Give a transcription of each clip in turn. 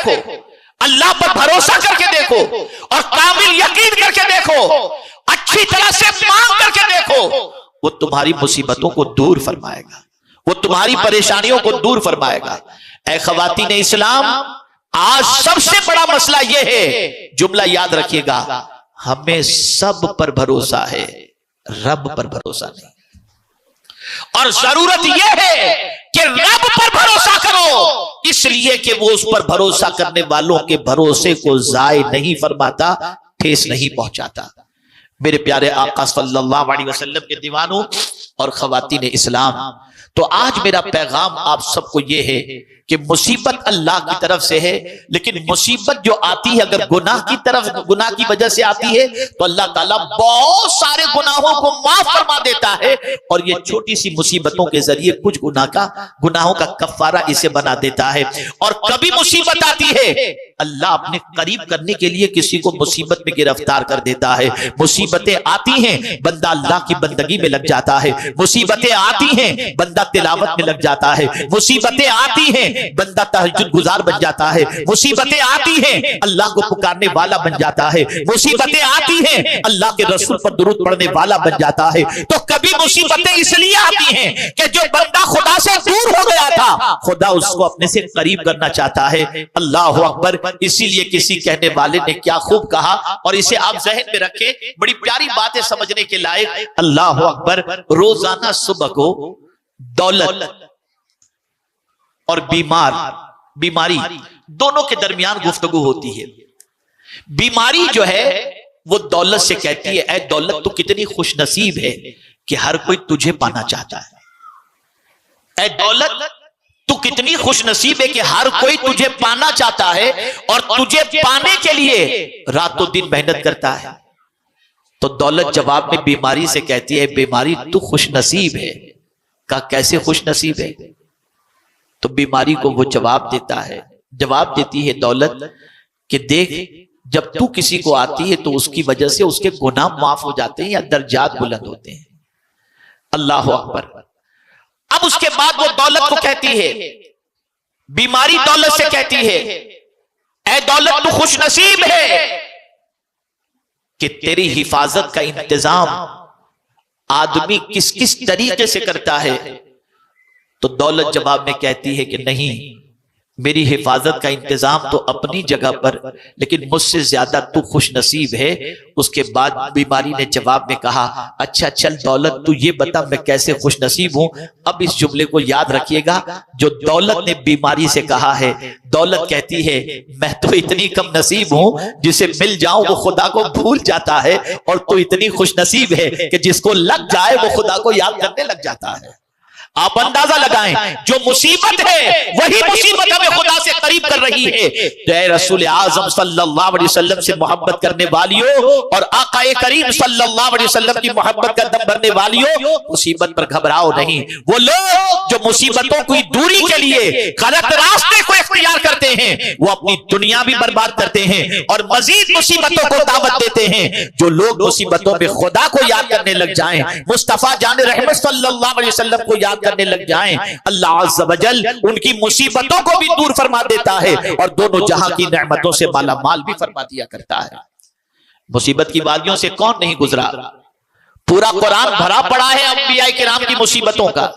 دیکھو، اللہ پر بھروسہ کر کے دیکھو اور کامل یقین کر کے دیکھو، اچھی طرح سے مانگ کر کے دیکھو، وہ تمہاری مصیبتوں کو دور فرمائے گا، وہ تمہاری پریشانیوں کو دور فرمائے گا۔ اے خواتین اسلام، آج سب سے بڑا مسئلہ یہ ہے، جملہ یاد رکھیے گا، ہمیں سب پر بھروسہ ہے، رب پر بھروسہ نہیں۔ اور ضرورت یہ ہے کہ رب پر بھروسہ کرو، اس لیے کہ وہ اس پر بھروسہ کرنے والوں کے بھروسے کو ضائع نہیں فرماتا، ٹھیس نہیں پہنچاتا۔ میرے پیارے آقا صلی اللہ علیہ وسلم کے دیوانوں اور خواتین اسلام، تو آج میرا پیغام آپ سب کو یہ ہے کہ مصیبت اللہ کی طرف سے ہے، لیکن مصیبت جو آتی ہے اگر گناہ کی وجہ سے آتی ہے تو اللہ تعالیٰ بہت سارے گناہوں کو معاف فرما دیتا ہے، اور یہ چھوٹی سی مصیبتوں کے ذریعے کچھ گناہوں کا کفارہ اسے بنا دیتا ہے۔ اور کبھی مصیبت آتی ہے، اللہ اپنے قریب کرنے کے لیے کسی کو مصیبت میں گرفتار کر دیتا ہے۔ مصیبتیں آتی ہیں، بندہ اللہ کی بندگی میں لگ جاتا ہے، مصیبتیں آتی ہیں، بندہ تلاوت میں لگ جاتا ہے، مصیبتیں آتی ہیں، بندہ تہجد گزار بن جاتا ہے، مصیبتیں آتی ہیں، اللہ کو پکارنے والا بن جاتا ہے، مصیبتیں آتی ہیں، اللہ کے رسول پر درود پڑھنے والا بن جاتا ہے۔ تو کبھی مصیبتیں اس لیے آتی ہیں کہ جو بندہ خدا سے دور ہو گیا تھا، خدا اس کو اپنے سے قریب کرنا چاہتا ہے۔ اللہ اکبر۔ اسی لیے کسی کہنے والے نے کیا خوب کہا، اور اسے آپ ذہن میں رکھیں، بڑی پیاری باتیں سمجھنے کے لائق۔ اللہ اکبر۔ روزانہ صبح کو دولت اور بیماری دونوں کے درمیان گفتگو ہوتی ہے۔ بیماری جو ہے وہ دولت سے کہتی ہے، اے دولت تو کتنی خوش نصیب ہے کہ ہر کوئی تجھے پانا چاہتا ہے۔ اے دولت تو کتنی خوش نصیب ہے کہ ہر کوئی تجھے پانا چاہتا ہے، اور تجھے پانے کے لیے رات و دن محنت کرتا ہے۔ تو دولت جواب میں بیماری سے کہتی ہے، بیماری تو خوش نصیب ہے۔ کہا کیسے خوش نصیب ہے؟ تو بیماری کو وہ جواب دیتی ہے دولت کہ دیکھ، جب تو کسی کو آتی ہے تو اس کی وجہ سے اس کے گناہ معاف ہو جاتے ہیں یا درجات بلند ہوتے ہیں۔ اللہ اکبر۔ اب اس کے بعد وہ دولت کو کہتی ہے، بیماری دولت سے کہتی ہے، اے دولت تو خوش نصیب ہے کہ تیری حفاظت کا انتظام آدمی کس طریقے سے کرتا ہے۔ تو دولت جواب میں کہتی ہے کہ نہیں، میری حفاظت کا انتظام تو اپنی جگہ پر، لیکن مجھ سے زیادہ تو خوش نصیب ہے۔ اس کے بعد بیماری نے جواب میں کہا، اچھا چل دولت تو یہ بتا میں کیسے خوش نصیب ہوں۔ اب اس جملے کو یاد رکھیے گا جو دولت نے بیماری سے کہا ہے۔ دولت کہتی ہے میں تو اتنی کم نصیب ہوں، جسے مل جاؤں وہ خدا کو بھول جاتا ہے، اور تو اتنی خوش نصیب ہے کہ جس کو لگ جائے وہ خدا کو یاد کرنے لگ جاتا ہے۔ آپ اندازہ لگائیں، جو مصیبت ہے وہی مصیبت ہمیں خدا سے قریب کر رہی ہے۔ تو اے رسول اعظم صلی اللہ علیہ وسلم سے محبت کرنے والیوں اور آقا کریم صلی اللہ علیہ وسلم کی محبت کا دم بھرنے والیوں، مصیبت پر گھبراؤ نہیں۔ وہ لوگ جو مصیبتوں کی دوری کے لیے غلط راستے کو اختیار کرتے ہیں، وہ اپنی دنیا بھی برباد کرتے ہیں اور مزید مصیبتوں کو دعوت دیتے ہیں۔ جو لوگ مصیبتوں میں خدا کو یاد کرنے لگ جائیں، مصطفیٰ جان رحمت صلی اللہ علیہ وسلم کو یاد کرنے لگ جائیں، اللہ عز و جل ان کی مصیبتوں کو بھی دور فرما دیتا ہے اور دونوں جہاں کی نعمتوں سے مالا مال بھی فرما دیا کرتا ہے۔ مصیبت کی وادیوں سے کون نہیں گزرا؟ پورا قرآن بھرا پڑا ہے انبیاء کرام کی مصیبتوں کا۔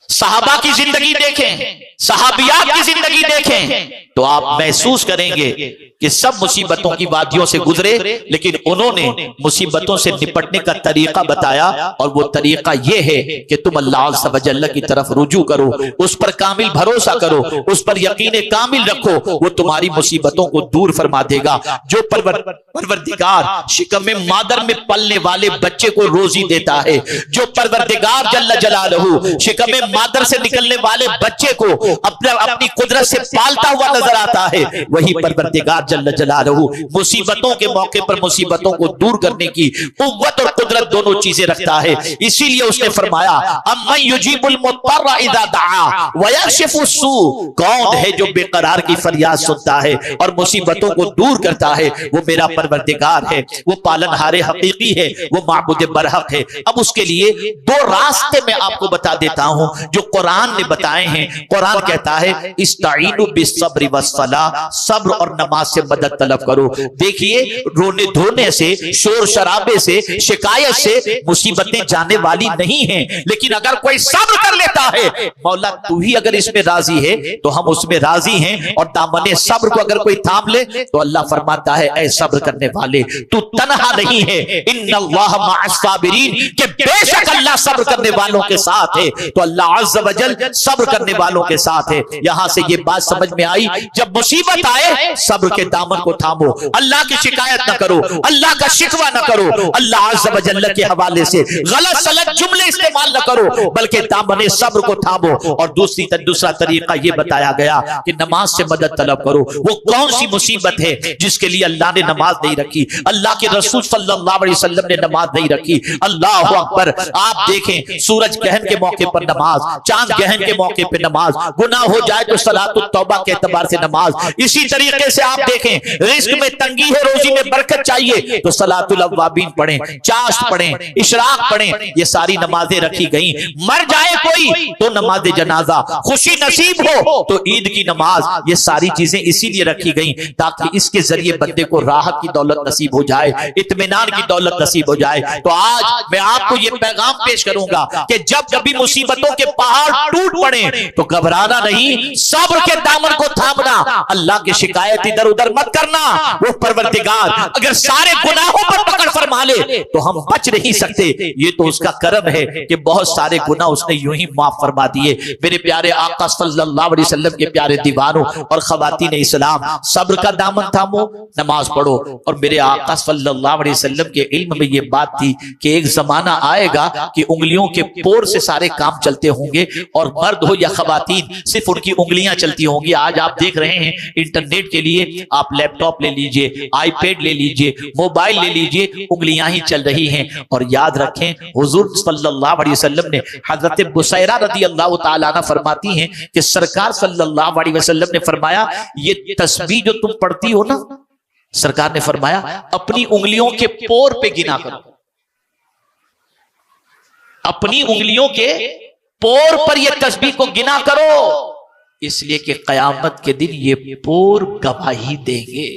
صحابہ کی زندگی دیکھیں، صحابیات کی زندگی دیکھیں تو آپ محسوس کریں گے کہ سب مصیبتوں کی وادیوں سے گزرے، لیکن انہوں نے مصیبتوں سے نپٹنے کا طریقہ بتایا، اور وہ طریقہ یہ ہے کہ تم اللہ عز و جل کی طرف رجوع کرو، اس پر کامل بھروسہ کرو، اس پر یقین کامل رکھو، وہ تمہاری مصیبتوں کو دور فرما دے گا۔ جو پروردگار شکم مادر میں پلنے والے بچے کو روزی دیتا ہے، جو پروردگار جل جلالہ شکم مادر سے نکلنے والے بچے کو اپنی قدرت سے پالتا ہوا نظر آتا ہے، وہی پروردگار جل جلالہ مصیبتوں کے موقع پر مصیبتوں کو دور کرنے کی قوت اور قدرت قدرت دونوں چیزیں رکھتا ہے، اسی لیے اس نے فرمایا امن یجیب المضطر اذا دعا ویکشف السوء، کون ہے جو بے قرار کی فریاد سنتا ہے اور مصیبتوں کو دور کرتا ہے؟ وہ میرا پروردگار ہے، وہ پالنہار حقیقی ہے، وہ معبود برحق ہے۔ اب اس کے لیے دو راستے میں آپ کو بتا دیتا ہوں جو قرآن نے بتائے ہیں۔ قرآن کہتا ہے استعینوا بالصبر والصلاۃ، صبر اور نماز سے مدد طلب کرو۔ دیکھیے رونے دھونے سے، شور شرابے سے، شکایت سے مصیبتیں جانے والی نہیں ہیں، لیکن اگر کوئی صبر کر لیتا ہے، مولا تو ہی اگر اس میں راضی ہے تو ہم اس میں راضی ہیں، اور دامن صبر کو اگر کوئی تھام لے تو اللہ فرماتا ہے اے صبر کرنے والے تو تنہا نہیں ہے، ان اللہ مع الصابرین، کہ بے شک اللہ صبر کرنے والوں کے ساتھ ہے۔ تو اللہ عز و جل صبر کرنے والوں کے ساتھ ہے۔ یہاں سے یہ بات سمجھ میں آئی، جب مصیبت آئے صبر کے دامن کو تھامو، اللہ کی شکایت نہ کرو، اللہ کا شکوہ نہ کرو، اللہ عز و جل کے حوالے سے غلط سلط جملے استعمال نہ کرو، بلکہ دامن صبر کو تھامو۔ اور دوسرا طریقہ یہ بتایا گیا کہ نماز سے مدد طلب کرو۔ وہ کون سی مصیبت ہے جس کے لیے اللہ نے نماز نہیں رکھی؟ اللہ کے رسول صلی اللہ علیہ وسلم نے نماز نہیں رکھی۔ اللہ اکبر! آپ دیکھیں سورج گہن کے موقع پر نماز، چاند گہن کے موقع پہ نماز، گناہ ہو جائے تو صلاۃ التوبہ کے اعتبار سے نماز۔ اسی طریقے سے آپ دیکھیں رزق میں تنگی ہے، روزی میں برکت چاہیے تو صلاۃ الاوابین پڑھیں، چاشت پڑھیں، اشراق پڑھیں، یہ ساری نمازیں رکھی گئیں۔ مر جائے کوئی تو نماز جنازہ، خوشی نصیب ہو تو عید کی نماز، یہ ساری چیزیں اسی لیے رکھی گئیں تاکہ اس کے ذریعے بندے کو راحت کی دولت نصیب ہو جائے، اطمینان کی دولت نصیب ہو جائے۔ تو آج میں آپ کو یہ پیغام پیش کروں گا کہ جب کبھی مصیبتوں کے پہاڑ ٹوٹ پڑیں تو گھبرانا نہیں، صبر کے دامن کو تھامنا، اللہ کی شکایت ادھر ادھر مت کرنا۔ وہ پروردگار اگر سارے گناہوں پر پکڑ فرما لے تو ہم بچ نہیں سکتے، یہ تو اس کا کرم ہے کہ بہت سارے گناہ اس نے یوں ہی معاف فرما دیے۔ میرے پیارے آقا صلی اللہ علیہ وسلم کے پیارے دیوانوں اور خواتین اسلام، صبر کا دامن تھامو، نماز پڑھو۔ اور میرے آقا صلی اللہ علیہ وسلم کے علم میں یہ بات تھی کہ ایک زمانہ آئے گا کہ انگلیوں کے پور سے سارے کام چلتے ہوں گے، اور مرد ہو یا خواتین صرف ان کی انگلیاں چلتی ہوں گی۔ آج آپ دیکھ رہے ہیں انٹرنیٹ کے لیے آپ لیپ ٹاپ لے لیجئے، آئی پیڈ لے لیجئے، موبائل لے لیجئے، انگلیاں ہی چل رہی ہیں۔ اور یاد رکھیں حضور صلی اللہ علیہ وسلم نے، حضرت بصیرہ رضی اللہ تعالیٰ عنہ فرماتی ہیں کہ سرکار صلی اللہ علیہ وسلم نے فرمایا یہ تسبیح جو تم پڑھتی ہو نا، سرکار نے فرمایا اپنی انگلیوں کے پور پہ گنا کرو، اپنی انگلیوں کے پور پر یہ تسبیح کو گنا کرو، اس لیے کہ قیامت کے دن یہ پور گواہی دیں گے۔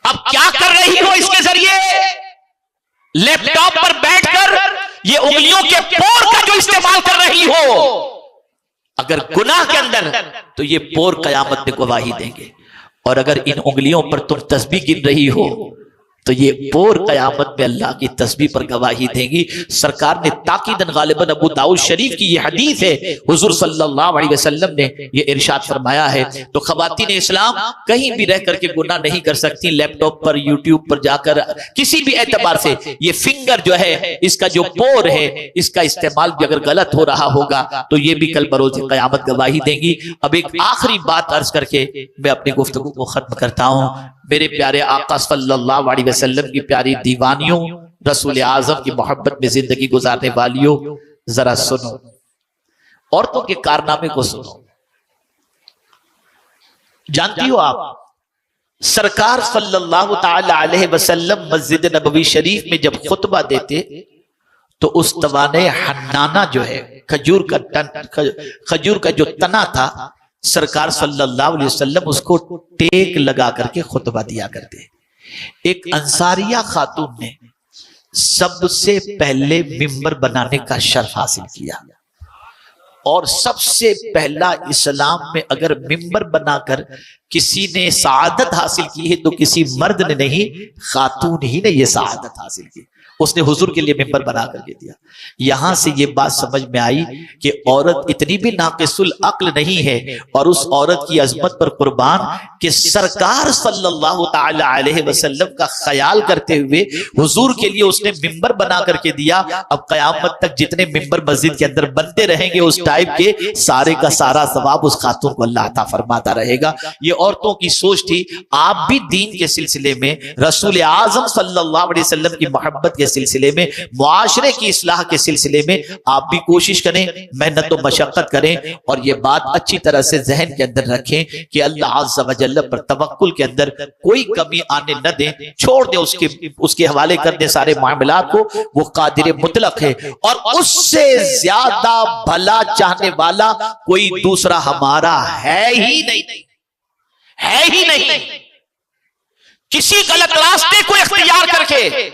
اب کیا کر رہی ہو اس کے ذریعے؟ لیپ ٹاپ پر بیٹھ کر یہ انگلیوں کے پور کا جو استعمال کر رہی ہو، اگر گناہ کے اندر تو یہ پور قیامت میں گواہی دیں گے، اور اگر ان انگلیوں پر تم تسبیح گن رہی ہو تو یہ پور قیامت میں اللہ کی تسبیح پر گواہی دیں گی۔ سرکار نے تاکیدن، غالباً ابو داؤد شریف کی یہ حدیث ہے، حضور صلی اللہ علیہ وسلم نے یہ ارشاد فرمایا ہے۔ تو خواتین اسلام کہیں بھی رہ کر کے گناہ نہیں کر سکتی، لیپ ٹاپ پر، یوٹیوب پر جا کر، کسی بھی اعتبار سے یہ فنگر جو ہے، اس کا جو پور ہے، اس کا استعمال بھی اگر غلط ہو رہا ہوگا تو یہ بھی کل بروز قیامت گواہی دیں گی۔ اب ایک آخری بات عرض کر کے میں اپنی گفتگو کو ختم کرتا ہوں۔ میرے پیارے آقا صلی اللہ علیہ وسلم کی پیاری دیوانیوں، رسول اعظم کی محبت میں زندگی گزارنے والیوں، ذرا سنو، عورتوں کے کارنامے کو سنو۔ جانتی ہو آپ سرکار صلی اللہ تعالی علیہ وسلم مسجد نبوی شریف میں جب خطبہ دیتے تو اس توانِ حنانہ جو ہے، کھجور کا جو تنا تھا، سرکار صلی اللہ علیہ وسلم اس کو ٹیک لگا کر کے خطبہ دیا کرتے۔ ایک انصاریہ خاتون نے سب سے پہلے ممبر بنانے کا شرف حاصل کیا، اور سب سے پہلا اسلام میں اگر ممبر بنا کر کسی نے سعادت حاصل کی ہے تو کسی مرد نے نہیں، خاتون ہی نے یہ سعادت حاصل کی۔ اس نے حضور کے لیے ممبر بنا کر کے دیا۔ یہاں سے یہ بات سمجھ میں آئی کہ عورت اتنی بھی ناقص العقل نہیں ہے، اور اس عورت کی عظمت پر قربان کہ سرکار صلی اللہ تعالی علیہ وسلم کا خیال کرتے ہوئے حضور کے لیے اس نے ممبر بنا کر کے دیا۔ اب قیامت تک جتنے ممبر مسجد کے اندر بنتے رہیں گے اس ٹائپ کے، سارے کا سارا ثواب اس خاتون کو اللہ عطا فرماتا رہے گا۔ یہ عورتوں کی سوچ تھی۔ آپ بھی دین کے سلسلے میں، رسول اعظم صلی اللہ علیہ وسلم کی محبت کے سلسلے میں، معاشرے کی اصلاح کے سلسلے میں آپ بھی کوشش کریں، محنت و مشقت کریں، اور یہ بات اچھی طرح سے ذہن کے اندر رکھیں کہ اللہ عز و جل پر توکل کے اندر کوئی کمی آنے نہ دیں، چھوڑ دیں اس کے حوالے کر دیں سارے معاملات کو۔ وہ قادر مطلق ہے، اور اس سے زیادہ بھلا چاہنے والا کوئی دوسرا ہمارا ہے ہی نہیں، ہے ہی نہیں۔ کسی غلط راستے کو اختیار کر کے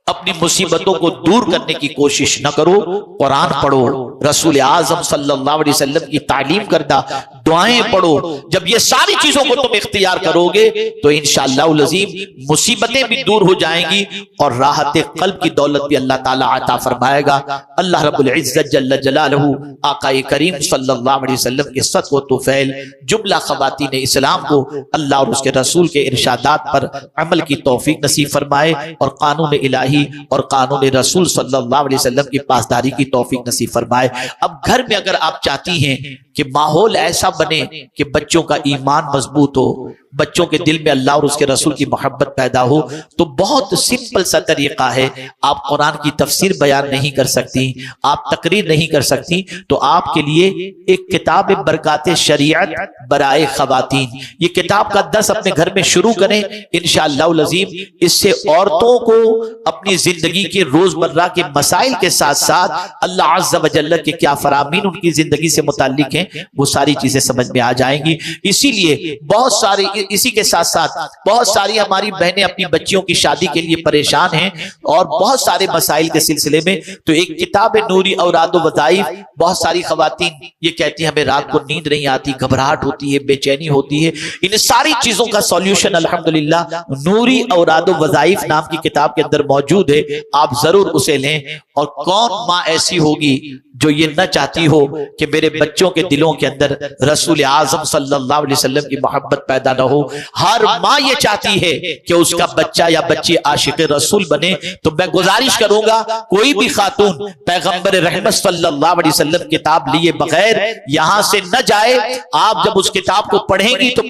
اپنی مصیبتوں کو دور کرنے کی کوشش نہ کرو۔ قرآن پڑھو، رسول اعظم صلی اللہ علیہ وسلم کی تعلیم کردہ دعائیں پڑھو۔ جب یہ ساری چیزوں کو تم اختیار کرو گے تو انشاءاللہ العظیم مصیبتیں بھی دور ہو جائیں گی، اور راحت قلب کی دولت بھی اللہ تعالی عطا فرمائے گا۔ اللہ رب العزت جل جلالہ آقا کریم صلی اللہ علیہ وسلم کے صدق و طفیل جملہ خواتین اسلام کو اللہ اور اس کے رسول کے ارشادات پر عمل کی توفیق نصیب فرمائے، اور قانون الہی اور قانون رسول صلی اللہ علیہ وسلم کی پاسداری کی توفیق نصیب فرمائے۔ اب گھر میں اگر آپ چاہتی ہیں کہ ماحول ایسا بنے کہ بچوں کا ایمان مضبوط ہو، بچوں کے دل میں اللہ اور اس کے رسول کی محبت پیدا ہو، تو بہت سمپل سا طریقہ ہے۔ آپ قرآن کی تفسیر بیان نہیں کر سکتی، آپ تقریر نہیں کر سکتی، تو آپ کے لیے ایک کتاب برکات شریعت برائے خواتین، یہ کتاب کا درس اپنے گھر میں شروع کریں انشاءاللہ العظیم۔ اس سے عورتوں کو اپنی زندگی کے روزمرہ کے مسائل کے ساتھ ساتھ اللہ عز و جل کے کیا فرامین ان کی زندگی سے متعلق ہیں وہ ساری چیزیں سمجھ میں آ جائیں گی۔ اسی لیے بہت سارے، اسی کے ساتھ ساتھ بہت ساری ہماری بہنیں اپنی بچیوں کی شادی کے لیے پریشان ہیں، اور بہت سارے مسائل کے سلسلے میں، تو ایک کتاب نوری اوراد و وظائف، بہت ساری خواتین یہ کہتی ہیں ہمیں رات کو نیند نہیں آتی، گھبراہٹ ہوتی ہے، بے چینی ہوتی ہے، ان ساری چیزوں کا سولوشن الحمدللہ نوری اوراد و وظائف نام کی کتاب کے اندر موجود ہے۔ آپ ضرور اسے لیں۔ اور کون ماں ایسی ہوگی جو یہ نہ چاہتی ہو کہ میرے بچوں کے دلوں کے اندر رسول اعظم صلی اللہ علیہ وسلم کی محبت پیدا نہ ہو؟ ہر ماں یہ چاہتی ہے کہ اس کا بچہ یا بچی عاشق رسول بنے۔ تو میں گزارش کروں گا کوئی بھی خاتون پیغمبر رحمت صلی اللہ علیہ وسلم کتاب لیے بغیر یہاں سے نہ جائے۔ آپ جب اس کتاب کو پڑھیں گی تو